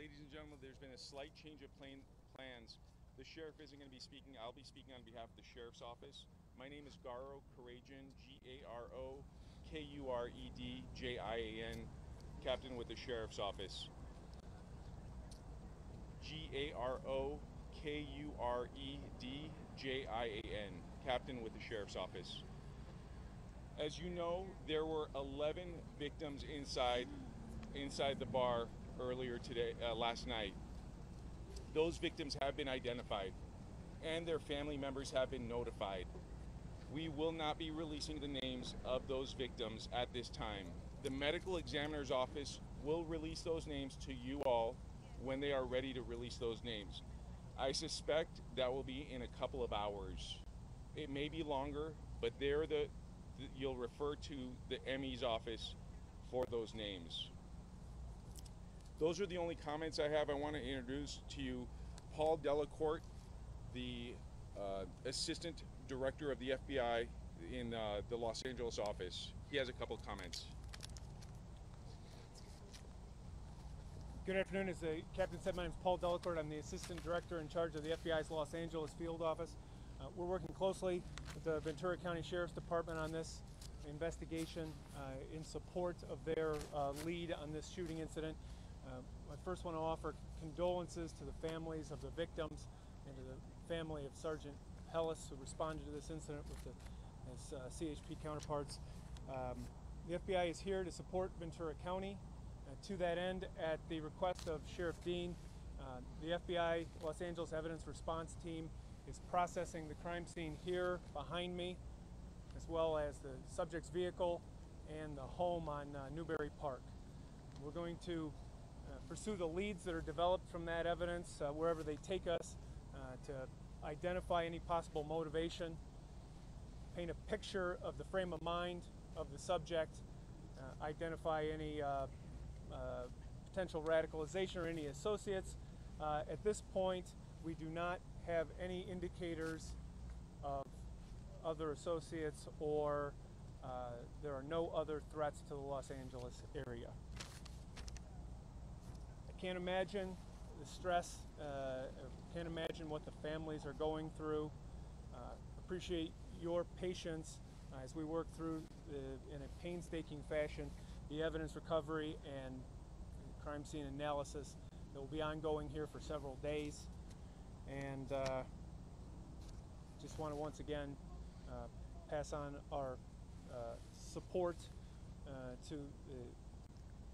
Ladies and gentlemen, there's been a slight change of plans. The sheriff isn't going to be speaking. I'll be speaking on behalf of the sheriff's office. My name is Garo Kurajan, Garokuredjan, captain with the sheriff's office. Garokuredjan, captain with the sheriff's office. As you know, there were 11 victims inside the bar earlier last night. Those victims have been identified and their family members have been notified. We will not be releasing the names of those victims at this time. The medical examiner's office will release those names to you all when they are ready to release those names. I suspect that will be in a couple of hours. It may be longer, but you'll refer to the ME's office for those names. Those are the only comments I have. I want to introduce to you Paul Delacourt, the Assistant Director of the FBI in the Los Angeles office. He has a couple comments. Good afternoon. As the captain said, my name is Paul Delacourt. I'm the Assistant Director in charge of the FBI's Los Angeles field office. We're working closely with the Ventura County Sheriff's Department on this investigation in support of their lead on this shooting incident. I first want to offer condolences to the families of the victims and to the family of Sergeant Hellis, who responded to this incident with his CHP counterparts. The FBI is here to support Ventura County. To that end, at the request of Sheriff Dean, the FBI Los Angeles Evidence Response Team is processing the crime scene here behind me, as well as the subject's vehicle and the home on Newberry Park. We're going to pursue the leads that are developed from that evidence wherever they take us to identify any possible motivation, paint a picture of the frame of mind of the subject, identify any potential radicalization or any associates. At this point, we do not have any indicators of other associates, or there are no other threats to the Los Angeles area. I can't imagine the stress, can't imagine what the families are going through. Appreciate your patience as we work through in a painstaking fashion the evidence recovery and crime scene analysis that will be ongoing here for several days. And just want to once again pass on our support to the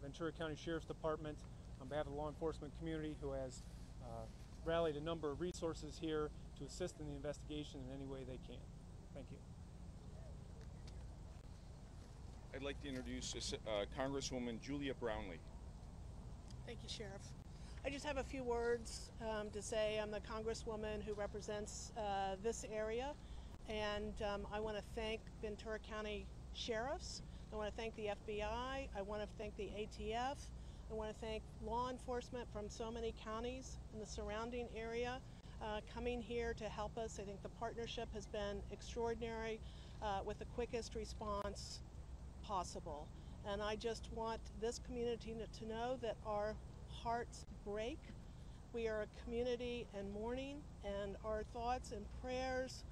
Ventura County Sheriff's Department on behalf of the law enforcement community, who has rallied a number of resources here to assist in the investigation in any way they can. Thank you. I'd like to introduce Congresswoman Julia Brownley. Thank you, Sheriff. I just have a few words to say. I'm the Congresswoman who represents this area, and I want to thank Ventura County Sheriffs. I want to thank the FBI. I want to thank the ATF. I want to thank law enforcement from so many counties in the surrounding area coming here to help us. I think the partnership has been extraordinary with the quickest response possible. And I just want this community to know that our hearts break. We are a community in mourning, and our thoughts and prayers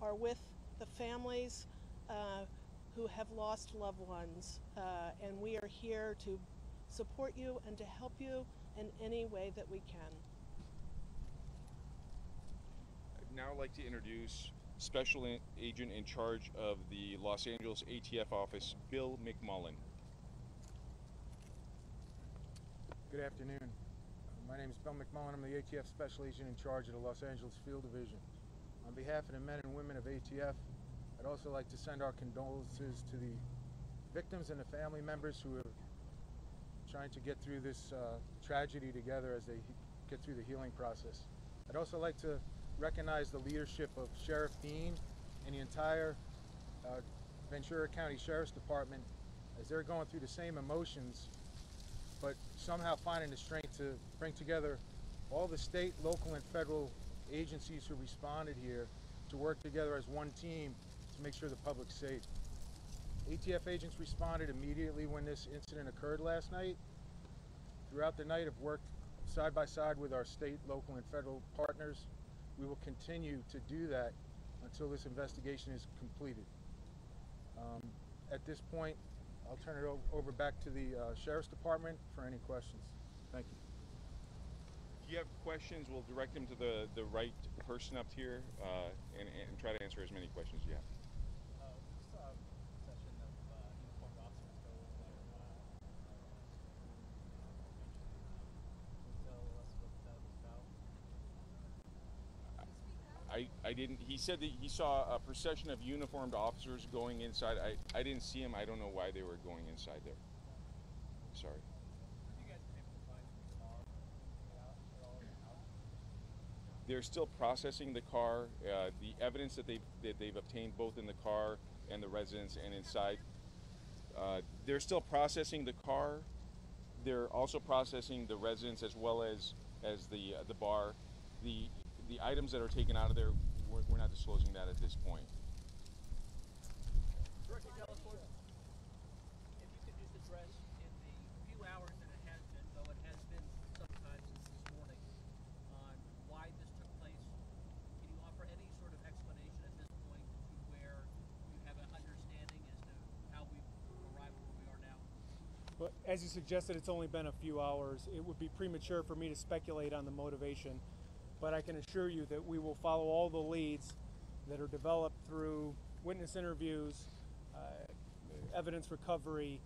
are with the families who have lost loved ones. And we are here to support you and to help you in any way that we can. I'd now like to introduce Special Agent in charge of the Los Angeles ATF office, Bill McMullen. Good afternoon. My name is Bill McMullen. I'm the ATF Special Agent in charge of the Los Angeles Field Division. On behalf of the men and women of ATF, I'd also like to send our condolences to the victims and the family members who are trying to get through this tragedy together as they get through the healing process. I'd also like to recognize the leadership of Sheriff Dean and the entire Ventura County Sheriff's Department as they're going through the same emotions, but somehow finding the strength to bring together all the state, local, and federal agencies who responded here to work together as one team to make sure the public's safe. ATF agents responded immediately when this incident occurred last night. Throughout the night, have worked side by side with our state, local, and federal partners. We will continue to do that until this investigation is completed. At this point, I'll turn it over back to the Sheriff's Department for any questions. Thank you. If you have questions, we'll direct them to the right person up here and try to answer as many questions as you have. We saw a session of uniformed officers go over there. Can you tell us what that was about? I didn't. He said that he saw a procession of uniformed officers going inside. I didn't see him. I don't know why they were going inside there. Sorry. Have you guys been able to find the car at all in the house? They're still processing the car. The evidence that they've obtained both in the car and the residence and inside. They're still processing the car. They're also processing the residence as well as the bar. The items that are taken out of there, we're not disclosing that at this point. Director Delacorte, if you could just address in the few hours that it has been, though it has been sometime since this morning, on why this took place, can you offer any sort of explanation at this point to where you have an understanding as to how we arrived where we are now? But as you suggested, it's only been a few hours. It would be premature for me to speculate on the motivation, but I can assure you that we will follow all the leads that are developed through witness interviews, evidence recovery,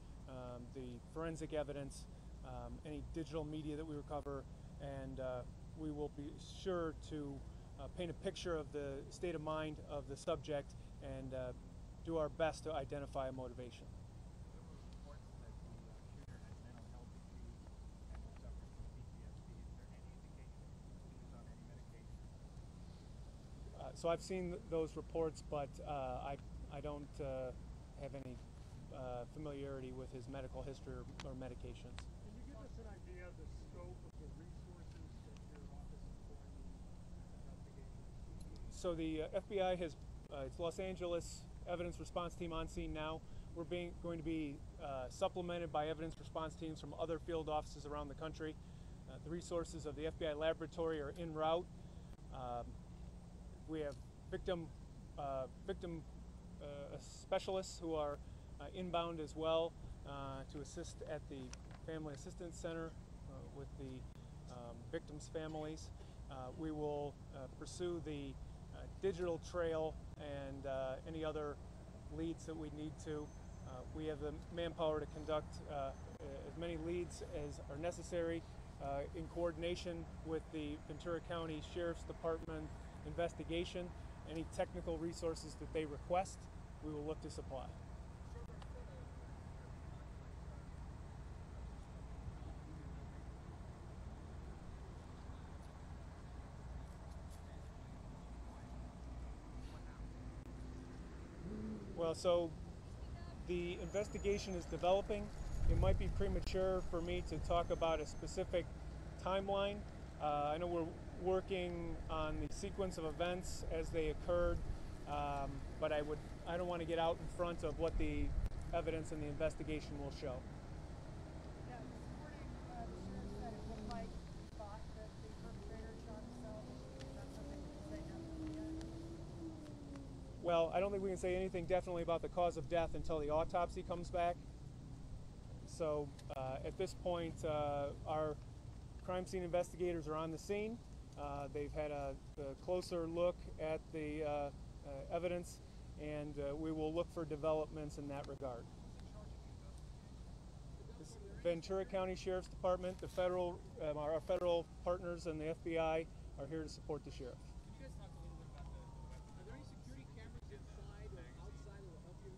the forensic evidence, any digital media that we recover, and we will be sure to paint a picture of the state of mind of the subject and do our best to identify a motivation. There were reports that the shooter had mental health issues and was suffering from PTSD. Is there any indication that he was on any medication? So I've seen those reports, but I don't have any familiarity with his medical history or medications. Can you give us an idea of the scope of the resources that your office is going to investigate? So the FBI has its Los Angeles evidence response team on scene now. We're going to be supplemented by evidence response teams from other field offices around the country. The resources of the FBI laboratory are en route. We have victim specialists who are inbound as well to assist at the Family Assistance Center with the victims' families. We will pursue the digital trail and any other leads that we need to. We have the manpower to conduct as many leads as are necessary in coordination with the Ventura County Sheriff's Department investigation. Any technical resources that they request, we will look to supply. Well, so the investigation is developing. It might be premature for me to talk about a specific timeline. I know we're working on the sequence of events as they occurred, but I don't want to get out in front of what the evidence in the investigation will show. Yeah, this morning the sheriff said it looked like he thought that the perpetrator shot himself. Is that something we can say definitely yet? Well, I don't think we can say anything definitely about the cause of death until the autopsy comes back. So at this point, our crime scene investigators are on the scene. They've had a closer look at the evidence, and we will look for developments in that regard. Ventura County Sheriff's Department, the federal, our federal partners and the FBI are here to support the sheriff. Can you guys talk a little bit about the weapons? Are there any security cameras inside or outside that will help you?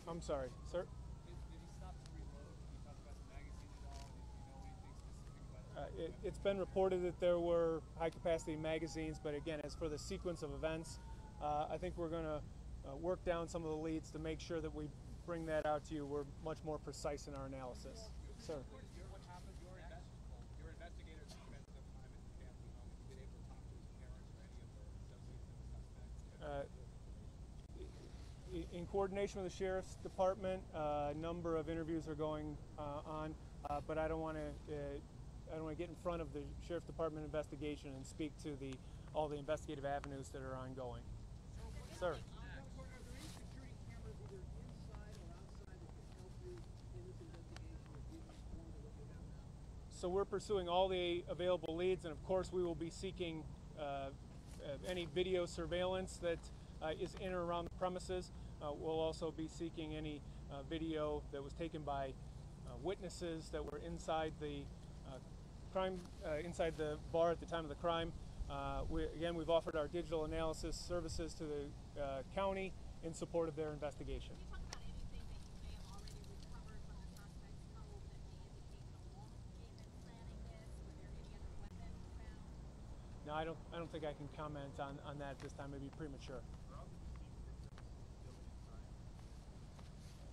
I'm sorry, sir. Did he stop to reload? Can you talk about the magazine at all? Did you know anything specific about the weapon? It's been reported that there were high-capacity magazines, but again, as for the sequence of events, I think we're going to work down some of the leads to make sure that we bring that out to you. We're much more precise in our analysis. Sir. What happened? Your investigators spent some time at the family home. Have you been able to talk to his parents or any of the associates of the suspect? In coordination with the Sheriff's Department, a number of interviews are going on, but I don't want to want to get in front of the Sheriff's Department investigation and speak to all the investigative avenues that are ongoing. Sir. Are there any security cameras either inside or outside that can help you in this investigation or give you more than what you have now? So we're pursuing all the available leads, and of course we will be seeking any video surveillance that is in or around the premises. We'll also be seeking any video that was taken by witnesses that were inside the inside the bar at the time of the crime. We've offered our digital analysis services to the county in support of their investigation. Can you talk about anything that you may have already recovered from the suspect's home that may indicate how long he had been planning this? Were there any other weapons found? No, I don't think I can comment on that at this time. It'd be premature.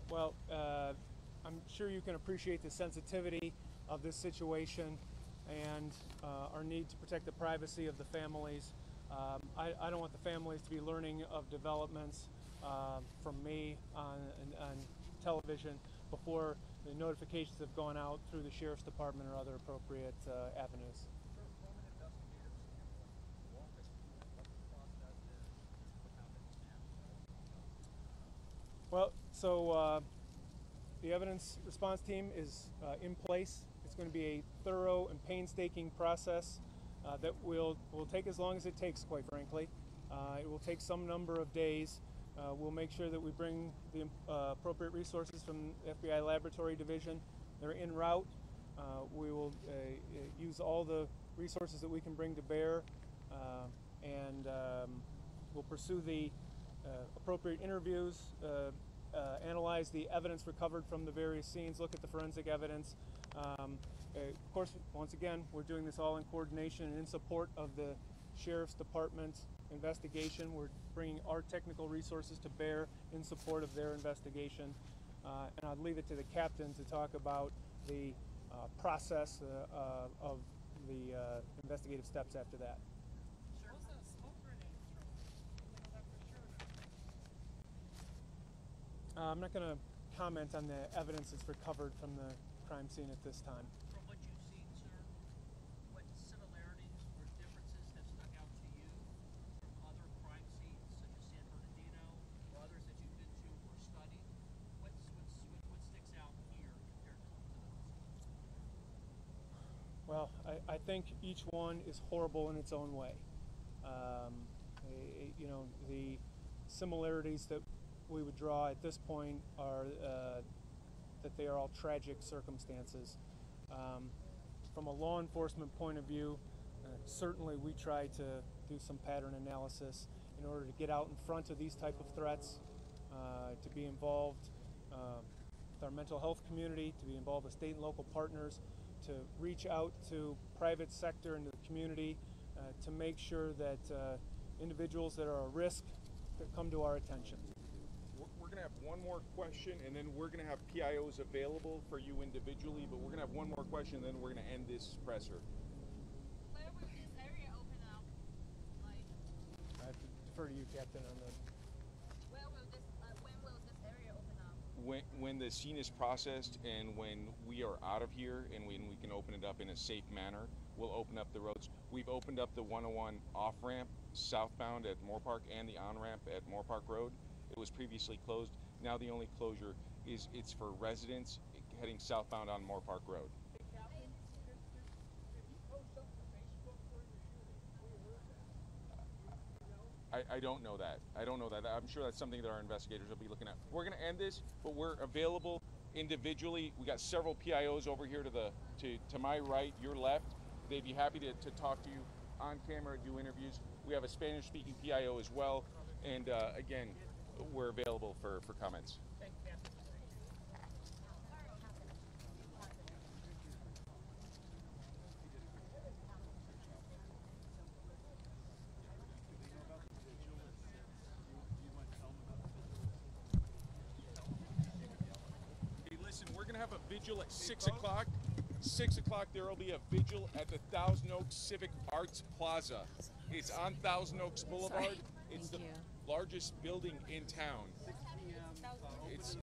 Well, I'm sure you can appreciate the sensitivity of this situation and our need to protect the privacy of the families. I don't want the families to be learning of developments from me on television before the notifications have gone out through the Sheriff's Department or other appropriate avenues. Well, so the evidence response team is in place. It's going to be a thorough and painstaking process that will take as long as it takes, quite frankly. It will take some number of days. We'll make sure that we bring the appropriate resources from the FBI Laboratory Division. They're en route. We will use all the resources that we can bring to bear, and we'll pursue the appropriate interviews, analyze the evidence recovered from the various scenes, look at the forensic evidence. Of course, once again, we're doing this all in coordination and in support of the Sheriff's Department's investigation. We're bringing our technical resources to bear in support of their investigation. And I'd leave it to the captain to talk about the process of the investigative steps after that. Sir, what's that smoke grenade from? We know that for sure. I'm not going to comment on the evidence that's recovered from the crime scene at this time. From what you've seen, sir, what similarities or differences have stuck out to you from other crime scenes such as San Bernardino or others that you've been to or studied? What sticks out here compared to those? Well, I think each one is horrible in its own way. The similarities that we would draw at this point are that they are all tragic circumstances. From a law enforcement point of view, certainly we try to do some pattern analysis in order to get out in front of these type of threats, to be involved with our mental health community, to be involved with state and local partners, to reach out to private sector and the community to make sure that individuals that are a risk that come to our attention. We're going to have one more question, and then we're going to have PIOs available for you individually, but we're going to have one more question, and then we're going to end this presser. Where will this area open up? Like, I have to defer to you, Captain, on the... when will this area open up? When the scene is processed and when we are out of here and when we can open it up in a safe manner, we'll open up the roads. We've opened up the 101 off-ramp southbound at Moore Park and the on-ramp at Moore Park Road. It was previously closed. Now the only closure is it's for residents heading southbound on Moore Park Road. Hey, Captain, did he post something to Facebook during the shooting? We heard that. You know? I don't know that. I don't know that. I'm sure that's something that our investigators will be looking at. We're going to end this, but we're available individually. We got several PIOs over here to my right, your left. They'd be happy to talk to you on camera, do interviews. We have a Spanish-speaking PIO as well, and again, we're available for comments. Thank you, Captain. Hey, listen, we're gonna have a vigil at 6 o'clock. 6 o'clock, there will be a vigil at the Thousand Oaks Civic Arts Plaza. It's on Thousand Oaks Boulevard. It's the largest building in town. 6 p.m. It's